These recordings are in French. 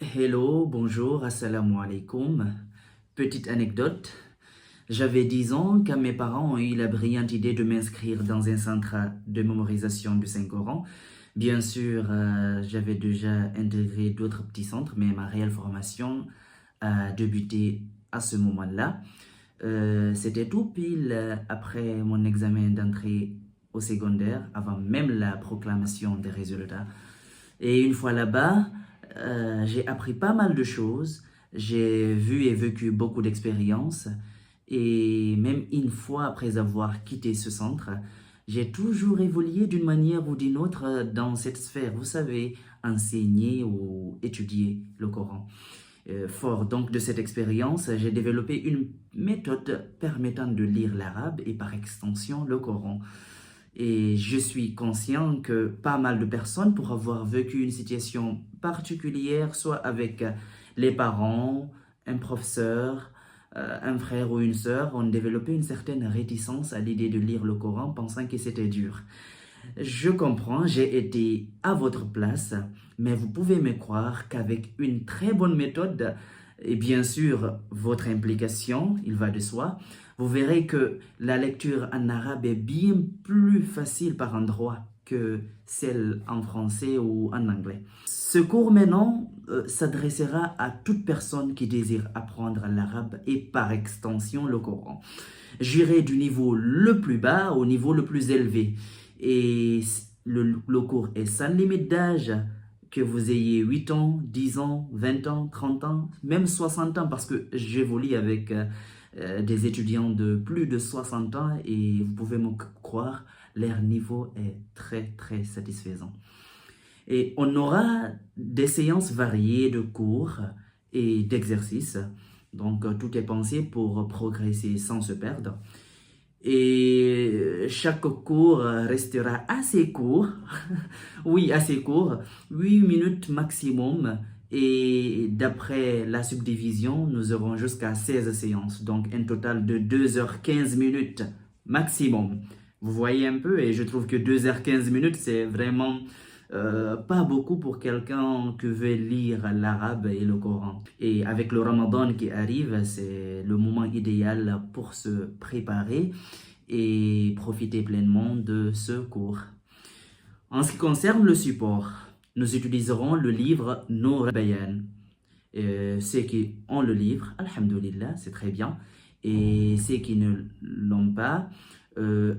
Hello, bonjour, assalamu alaikum. Petite anecdote. J'avais 10 ans quand mes parents ont eu la brillante idée de m'inscrire dans un centre de mémorisation du Saint-Coran. Bien sûr, j'avais déjà intégré d'autres petits centres, mais ma réelle formation a débuté à ce moment-là. C'était tout pile après mon examen d'entrée au secondaire, avant même la proclamation des résultats. Et une fois là-bas, j'ai appris pas mal de choses. J'ai vu et vécu beaucoup d'expériences. Et même une fois après avoir quitté ce centre, j'ai toujours évolué d'une manière ou d'une autre dans cette sphère. Vous savez, enseigner ou étudier le Coran. Fort donc de cette expérience, j'ai développé une méthode permettant de lire l'arabe et par extension le Coran. Et je suis conscient que pas mal de personnes, pour avoir vécu une situation particulière, soit avec les parents, un professeur, un frère ou une sœur, ont développé une certaine réticence à l'idée de lire le Coran, pensant que c'était dur. Je comprends, j'ai été à votre place, mais vous pouvez me croire qu'avec une très bonne méthode, et bien sûr votre implication, il va de soi, vous verrez que la lecture en arabe est bien plus facile par endroit que celle en français ou en anglais. Ce cours maintenant s'adressera à toute personne qui désire apprendre l'arabe et par extension le Coran. J'irai du niveau le plus bas au niveau le plus élevé. Et le cours est sans limite d'âge, que vous ayez 8 ans, 10 ans, 20 ans, 30 ans, même 60 ans, parce que j'évolue avec des étudiants de plus de 60 ans et vous pouvez me croire, leur niveau est très très satisfaisant. Et on aura des séances variées de cours et d'exercices. Donc, tout est pensé pour progresser sans se perdre. Et chaque cours restera assez court, oui, assez court, 8 minutes maximum. Et d'après la subdivision, nous aurons jusqu'à 16 séances, donc un total de 2h15 maximum. Vous voyez un peu, et je trouve que 2h15, c'est vraiment pas beaucoup pour quelqu'un qui veut lire l'arabe et le Coran. Et avec le Ramadan qui arrive, c'est le moment idéal pour se préparer et profiter pleinement de ce cours. En ce qui concerne le support, nous utiliserons le livre Nour Bayan. Ceux qui ont le livre, alhamdoulilah, c'est très bien. Et ceux qui ne l'ont pas,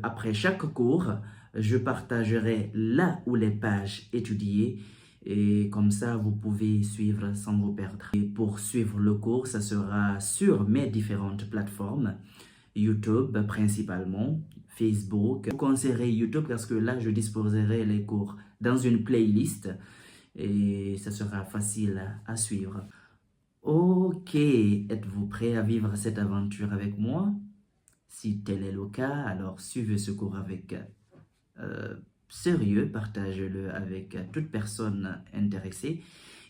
après chaque cours, je partagerai là où les pages étudiées et comme ça vous pouvez suivre sans vous perdre. Et pour suivre le cours, ça sera sur mes différentes plateformes, YouTube principalement, Facebook. Je vous conseillerais YouTube parce que là je disposerai les cours dans une playlist et ça sera facile à suivre. Ok, êtes-vous prêt à vivre cette aventure avec moi? Si tel est le cas, alors suivez ce cours avec sérieux, partagez-le avec toute personne intéressée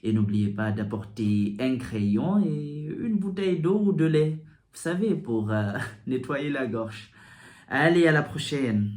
et n'oubliez pas d'apporter un crayon et une bouteille d'eau ou de lait, vous savez, pour nettoyer la gorge. Allez, à la prochaine!